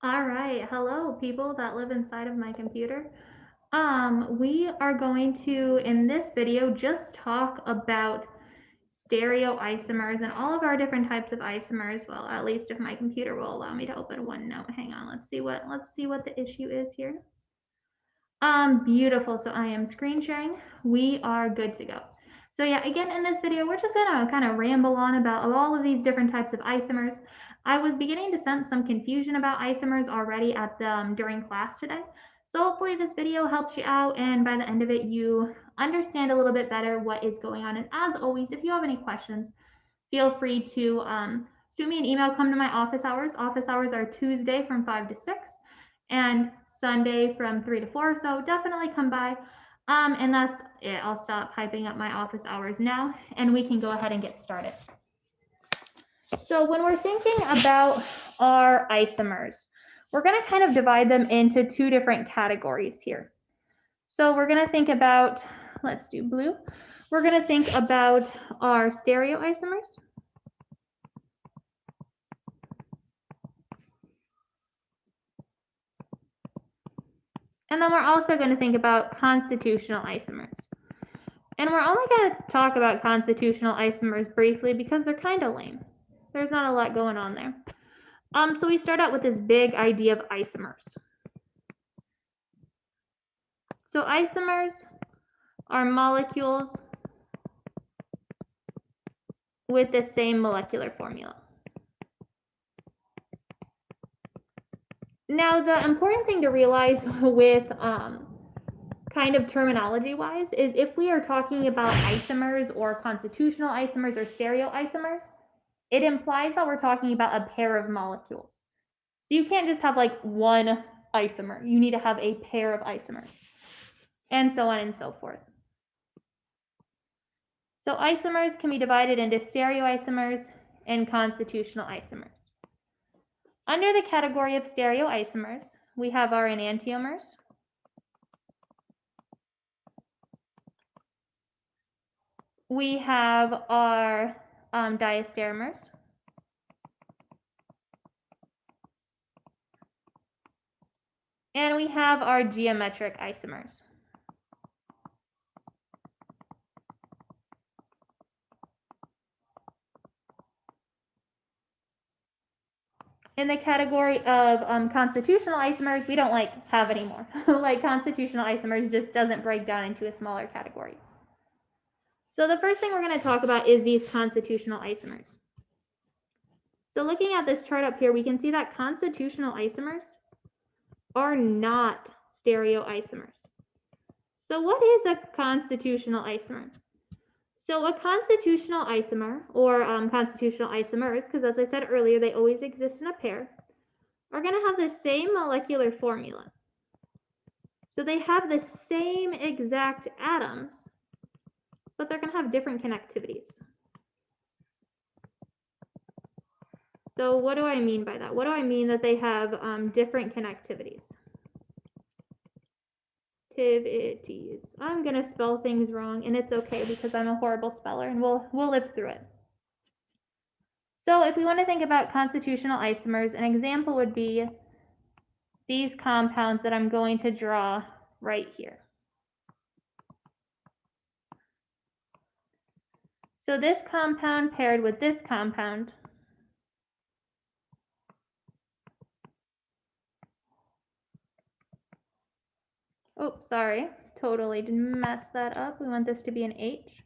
All right, hello people that live inside of my computer. We are going to, in this video, just talk about stereoisomers and all of our different types of isomers. Well, at least if my computer will allow me to open OneNote. Hang on, let's see what the issue is here. Beautiful. So I am screen sharing. We are good to go. So yeah, again, in this video, we're just gonna kind of ramble on about all of these different types of isomers. I was beginning to sense some confusion about isomers already at during class today. So hopefully this video helps you out, and by the end of it, you understand a little bit better what is going on. And as always, if you have any questions, feel free to shoot me an email, come to my office hours. Office hours are Tuesday from 5 to 6 and Sunday from 3 to 4. So definitely come by. And that's it. I'll stop hyping up my office hours now and we can go ahead and get started. So when we're thinking about our isomers, we're going to kind of divide them into two different categories here. So we're going to think about, let's do blue. We're going to think about our stereoisomers. And then we're also going to think about constitutional isomers. And we're only going to talk about constitutional isomers briefly because they're kind of lame. There's not a lot going on there. So we start out with this big idea of isomers. So isomers are molecules with the same molecular formula. Now, the important thing to realize with kind of terminology-wise is if we are talking about isomers or constitutional isomers or stereoisomers, it implies that we're talking about a pair of molecules. So you can't just have like one isomer. You need to have a pair of isomers, and so on and so forth. So isomers can be divided into stereoisomers and constitutional isomers. Under the category of stereoisomers, we have our enantiomers, we have our diastereomers, and we have our geometric isomers. In the category of constitutional isomers, we don't have anymore. Like constitutional isomers just doesn't break down into a smaller category. So the first thing we're going to talk about is these constitutional isomers. So looking at this chart up here, we can see that constitutional isomers are not stereoisomers. So what is a constitutional isomer? So a constitutional isomer, or constitutional isomers, because as I said earlier, they always exist in a pair, are going to have the same molecular formula. So they have the same exact atoms, but they're going to have different connectivities. So what do I mean by that? What do I mean that they have different connectivities? I'm going to spell things wrong, and it's okay because I'm a horrible speller, and we'll live through it. So if we want to think about constitutional isomers, an example would be these compounds that I'm going to draw right here. So this compound paired with this compound oh, sorry, totally didn't mess that up. We want this to be an H.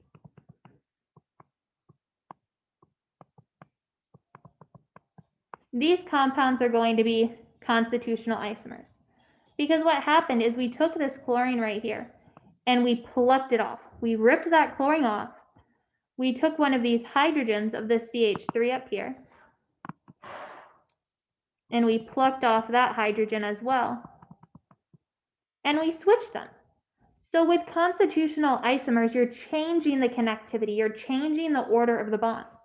These compounds are going to be constitutional isomers. Because what happened is we took this chlorine right here and we plucked it off. We ripped that chlorine off. We took one of these hydrogens of this CH3 up here and we plucked off that hydrogen as well. And we switched them. So with constitutional isomers, you're changing the connectivity. You're changing the order of the bonds.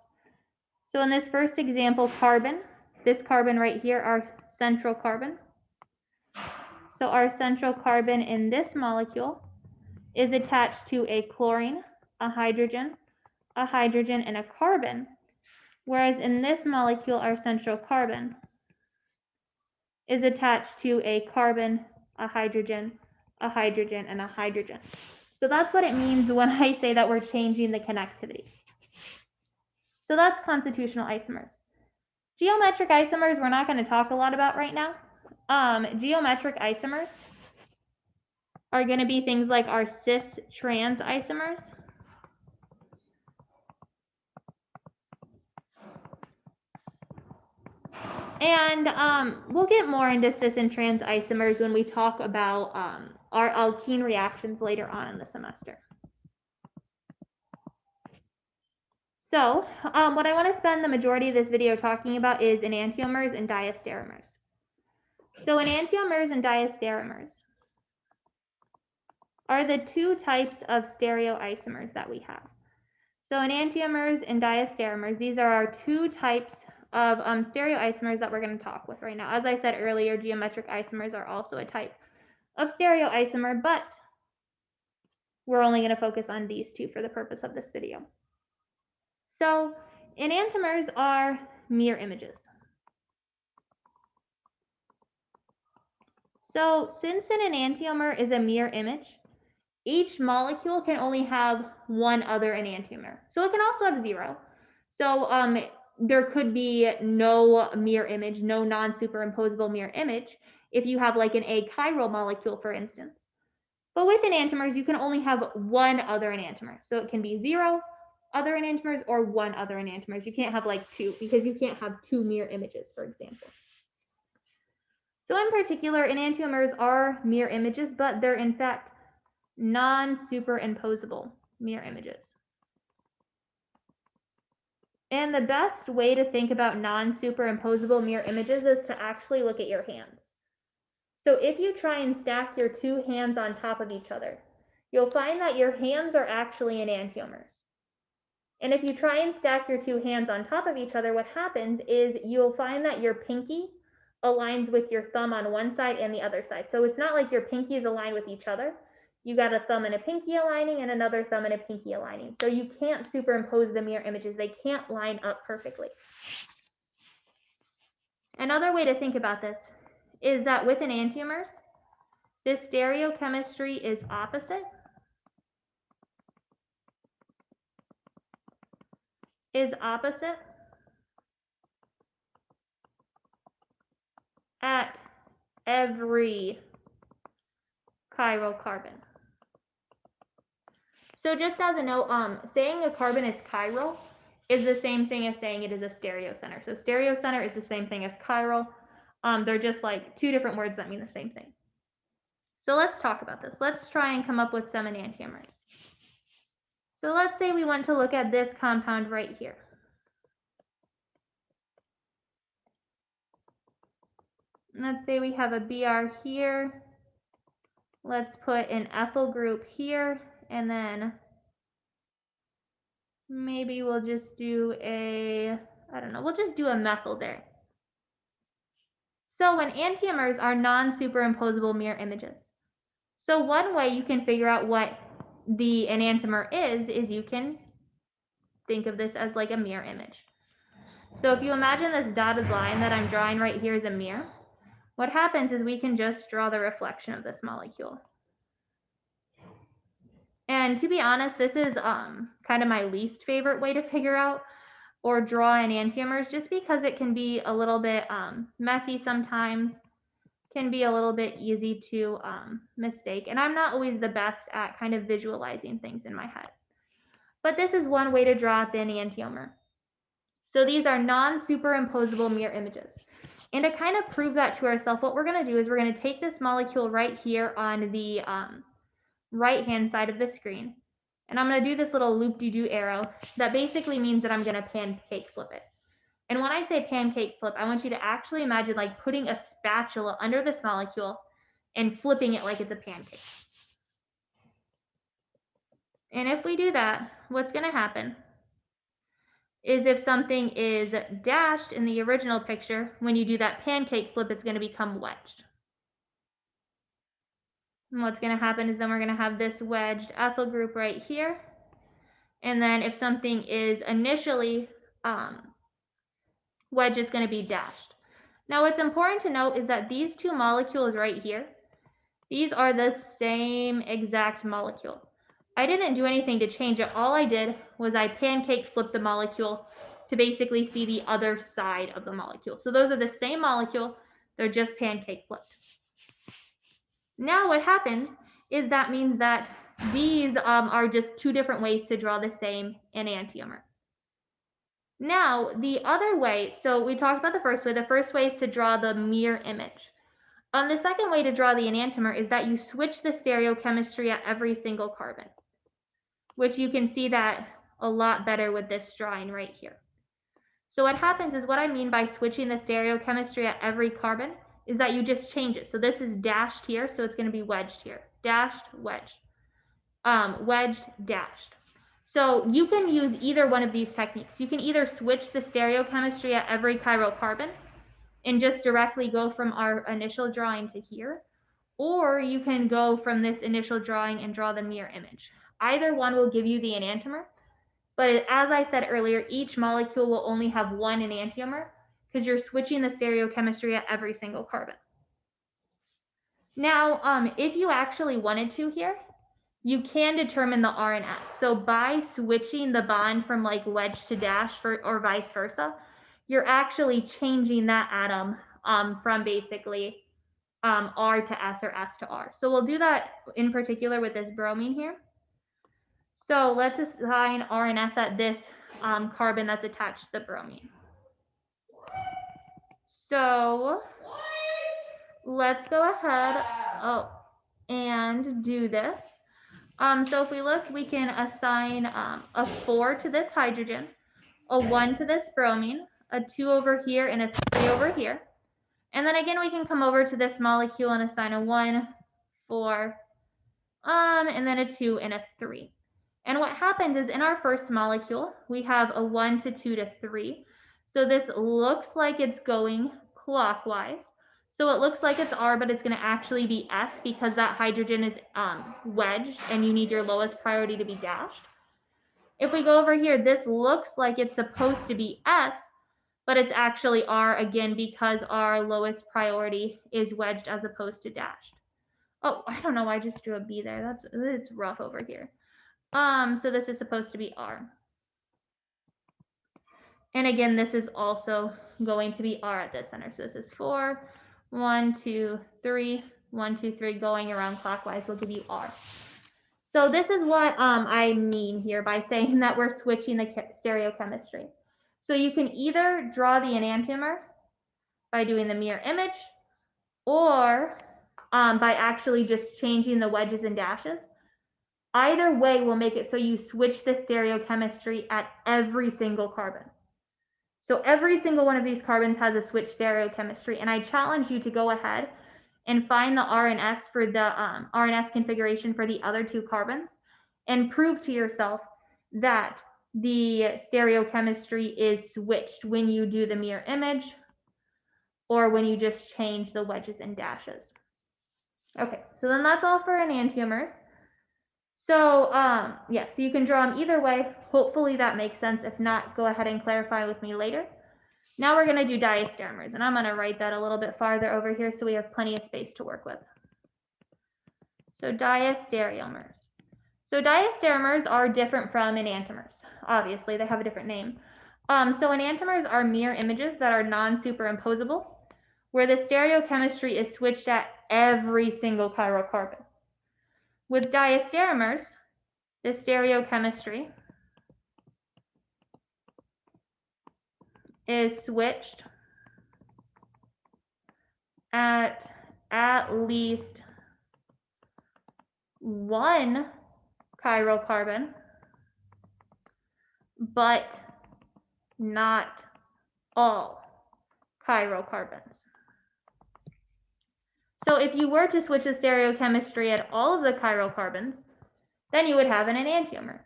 So in this first example, carbon, this carbon right here, our central carbon. So our central carbon in this molecule is attached to a chlorine, a hydrogen, and a carbon. Whereas in this molecule, our central carbon is attached to a carbon, a hydrogen, a hydrogen, and a hydrogen. So that's what it means when I say that we're changing the connectivity. So that's constitutional isomers. Geometric isomers we're not going to talk a lot about right now. Geometric isomers are going to be things like our cis-trans isomers. And we'll get more into cis and trans isomers when we talk about our alkene reactions later on in the semester. So what I want to spend the majority of this video talking about is enantiomers and diastereomers. So enantiomers and diastereomers are the two types of stereoisomers that we have. So enantiomers and diastereomers, these are our two types of stereoisomers that we're going to talk with right now. As I said earlier, geometric isomers are also a type of stereoisomer, but we're only going to focus on these two for the purpose of this video. So enantiomers are mirror images. So since an enantiomer is a mirror image, each molecule can only have one other enantiomer. So it can also have zero. So there could be no mirror image, no non-superimposable mirror image, if you have like an achiral molecule, for instance. But with enantiomers, you can only have one other enantiomer. So it can be zero other enantiomers or one other enantiomers. You can't have like two, because you can't have two mirror images, for example. So in particular, enantiomers are mirror images, but they're in fact non-superimposable mirror images. And the best way to think about non-superimposable mirror images is to actually look at your hands. So if you try and stack your two hands on top of each other, you'll find that your hands are actually enantiomers. And if you try and stack your two hands on top of each other, what happens is you'll find that your pinky aligns with your thumb on one side and the other side. So it's not like your pinkies align with each other. You got a thumb and a pinky aligning and another thumb and a pinky aligning. So you can't superimpose the mirror images. They can't line up perfectly. Another way to think about this is that with enantiomers, this stereochemistry is opposite. At every chiral carbon. So just as a note, saying a carbon is chiral is the same thing as saying it is a stereocenter. So stereocenter is the same thing as chiral. They're just like two different words that mean the same thing. So let's talk about this. Let's try and come up with some enantiomers. So let's say we want to look at this compound right here. Let's say we have a Br here. Let's put an ethyl group here, and then maybe we'll just do we'll just do a methyl there. So enantiomers are non-superimposable mirror images. So one way you can figure out what the enantiomer is you can think of this as like a mirror image. So if you imagine this dotted line that I'm drawing right here as a mirror, what happens is we can just draw the reflection of this molecule. And to be honest, this is kind of my least favorite way to figure out or draw enantiomers, just because it can be a little bit messy sometimes, can be a little bit easy to mistake. And I'm not always the best at kind of visualizing things in my head. But this is one way to draw the enantiomer. So these are non-superimposable mirror images. And to kind of prove that to ourselves, what we're going to do is we're going to take this molecule right here on the right-hand side of the screen. And I'm going to do this little loop-de-doo arrow that basically means that I'm going to pancake flip it. And when I say pancake flip, I want you to actually imagine like putting a spatula under this molecule and flipping it like it's a pancake. And if we do that, what's going to happen is if something is dashed in the original picture, when you do that pancake flip, it's going to become wedged. And what's going to happen is then we're going to have this wedged ethyl group right here. And then if something is initially wedged, it's going to be dashed. Now, what's important to note is that these two molecules right here, these are the same exact molecule. I didn't do anything to change it. All I did was I pancake flipped the molecule to basically see the other side of the molecule. So those are the same molecule, they're just pancake flipped. Now what happens is that means that these are just two different ways to draw the same enantiomer. Now, the other way, so we talked about the first way. The first way is to draw the mirror image. The second way to draw the enantiomer is that you switch the stereochemistry at every single carbon, which you can see that a lot better with this drawing right here. So what happens is, what I mean by switching the stereochemistry at every carbon is that you just change it. So this is dashed here, so it's going to be wedged here. Dashed, wedged. Wedged, dashed. So you can use either one of these techniques. You can either switch the stereochemistry at every chiral carbon and just directly go from our initial drawing to here, or you can go from this initial drawing and draw the mirror image. Either one will give you the enantiomer, but as I said earlier, each molecule will only have one enantiomer because you're switching the stereochemistry at every single carbon. Now, if you actually wanted to here, you can determine the R and S. So by switching the bond from like wedge to dash or vice versa, you're actually changing that atom from basically R to S or S to R. So we'll do that in particular with this bromine here. So let's assign R and S at this carbon that's attached to the bromine. So let's go ahead and do this. So if we look, we can assign a 4 to this hydrogen, a 1 to this bromine, a 2 over here, and a 3 over here. And then again, we can come over to this molecule and assign a 1, 4, and then a 2 and a 3. And what happens is in our first molecule, we have a 1 to 2 to 3. So this looks like it's going clockwise. So it looks like it's R, but it's going to actually be S because that hydrogen is wedged and you need your lowest priority to be dashed. If we go over here, this looks like it's supposed to be S, but it's actually R again because our lowest priority is wedged as opposed to dashed. Oh, I don't know why I just drew a B there. It's rough over here. So this is supposed to be R. And again, this is also going to be R at the center. So this is 4, 1, 2, 3, 1, 2, 3, going around clockwise will give you R. So this is what I mean here by saying that we're switching the stereochemistry. So you can either draw the enantiomer by doing the mirror image, or by actually just changing the wedges and dashes. Either way will make it so you switch the stereochemistry at every single carbon. So every single one of these carbons has a switched stereochemistry, and I challenge you to go ahead and find the R and S for the R and S configuration for the other two carbons and prove to yourself that the stereochemistry is switched when you do the mirror image or when you just change the wedges and dashes. Okay, so then that's all for enantiomers. So yeah, so you can draw them either way. Hopefully that makes sense. If not, go ahead and clarify with me later. Now we're going to do diastereomers, and I'm going to write that a little bit farther over here so we have plenty of space to work with. So diastereomers. So diastereomers are different from enantiomers. Obviously, they have a different name. So enantiomers are mirror images that are non-superimposable, where the stereochemistry is switched at every single chiral carbon. With diastereomers, the stereochemistry is switched at least one chiral carbon, but not all chiral carbons. So if you were to switch the stereochemistry at all of the chiral carbons, then you would have an enantiomer.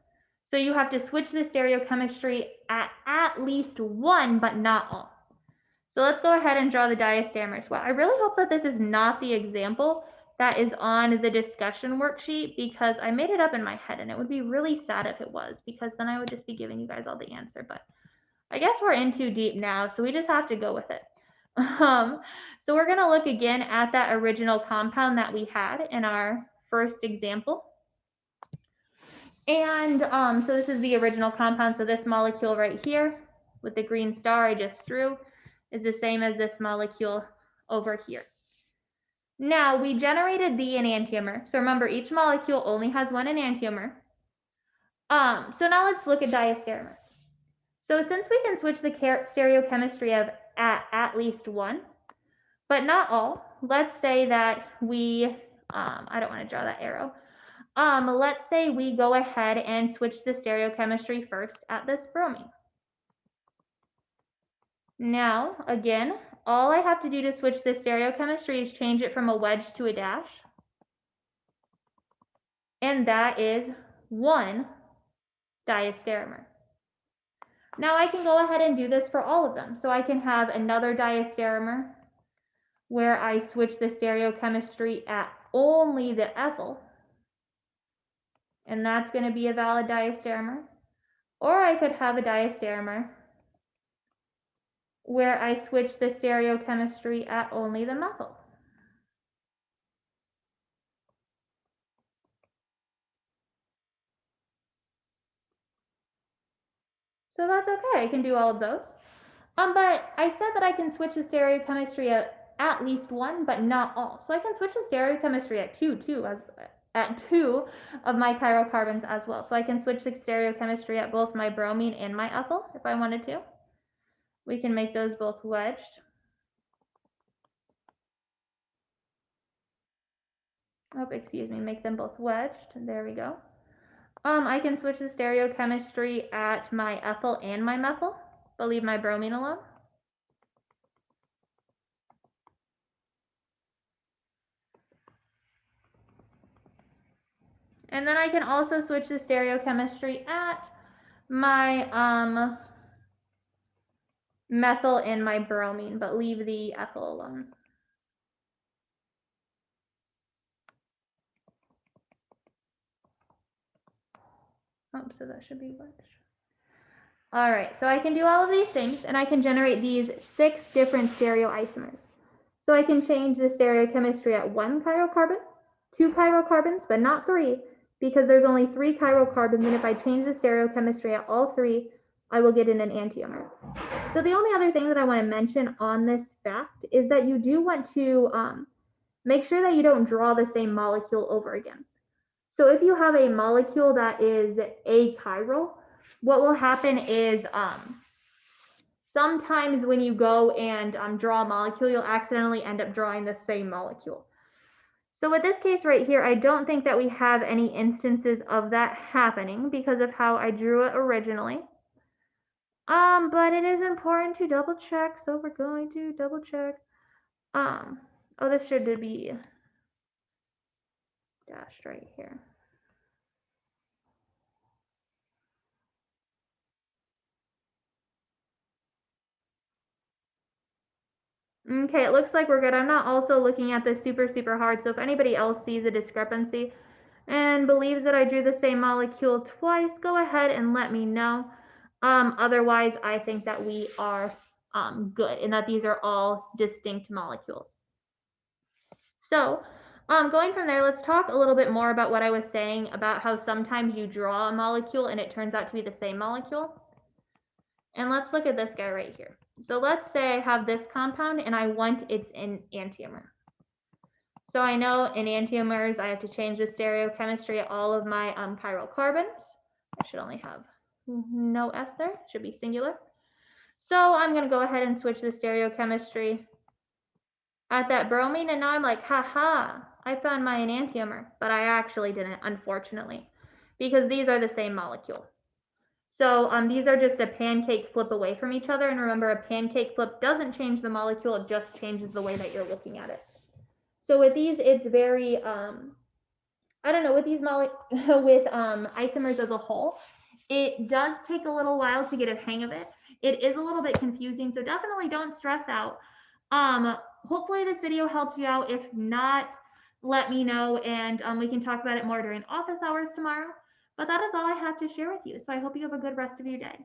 So you have to switch the stereochemistry at least one, but not all. So let's go ahead and draw the diastereomers. Well, I really hope that this is not the example that is on the discussion worksheet, because I made it up in my head and it would be really sad if it was, because then I would just be giving you guys all the answer. But I guess we're in too deep now, so we just have to go with it. So we're going to look again at that original compound that we had in our first example. And so this is the original compound. So this molecule right here with the green star I just drew is the same as this molecule over here. Now we generated the enantiomer. So remember, each molecule only has one enantiomer. So now let's look at diastereomers. So since we can switch the stereochemistry of at least one, but not all, let's say that we, I don't want to draw that arrow. Let's say we go ahead and switch the stereochemistry first at this bromine. Now, again, all I have to do to switch the stereochemistry is change it from a wedge to a dash. And that is one diastereomer. Now I can go ahead and do this for all of them. So I can have another diastereomer where I switch the stereochemistry at only the ethyl, and that's going to be a valid diastereomer. Or I could have a diastereomer where I switch the stereochemistry at only the methyl. So that's okay, I can do all of those. But I said that I can switch the stereochemistry at least one, but not all. So I can switch the stereochemistry at two of my chirocarbons as well. So I can switch the stereochemistry at both my bromine and my ethyl if I wanted to. We can make those both wedged. Oh, excuse me, make them both wedged. There we go. I can switch the stereochemistry at my ethyl and my methyl, but leave my bromine alone. And then I can also switch the stereochemistry at my methyl and my bromine, but leave the ethyl alone. Oh, so that should be wedged. All right, so I can do all of these things, and I can generate these 6 different stereoisomers. So I can change the stereochemistry at 1 chirocarbon, 2 chirocarbons, but not 3, because there's only 3 chirocarbons, and if I change the stereochemistry at all 3, I will get an enantiomer. So the only other thing that I want to mention on this fact is that you do want to make sure that you don't draw the same molecule over again. So if you have a molecule that is achiral, what will happen is sometimes when you go and draw a molecule, you'll accidentally end up drawing the same molecule. So with this case right here, I don't think that we have any instances of that happening because of how I drew it originally. But it is important to double check, so we're going to double check. Oh, this should be dashed right here. Okay, it looks like we're good. I'm not also looking at this super hard, so if anybody else sees a discrepancy and believes that I drew the same molecule twice, go ahead and let me know. Otherwise, I think that we are good and that these are all distinct molecules. So going from there, let's talk a little bit more about what I was saying about how sometimes you draw a molecule and it turns out to be the same molecule. And let's look at this guy right here. So let's say I have this compound and I want its enantiomer. So I know enantiomers, I have to change the stereochemistry of all of my chiral carbons. I should only have no S there, it should be singular. So I'm going to go ahead and switch the stereochemistry at that bromine, and now I'm like, haha, I found my enantiomer, but I actually didn't, unfortunately, because these are the same molecule. So these are just a pancake flip away from each other, and remember, a pancake flip doesn't change the molecule, it just changes the way that you're looking at it. So with these, it's very, I don't know, with these with isomers as a whole, it does take a little while to get a hang of it. It is a little bit confusing, so definitely don't stress out. Hopefully this video helped you out. If not, let me know, and we can talk about it more during office hours tomorrow. But that is all I have to share with you. So I hope you have a good rest of your day.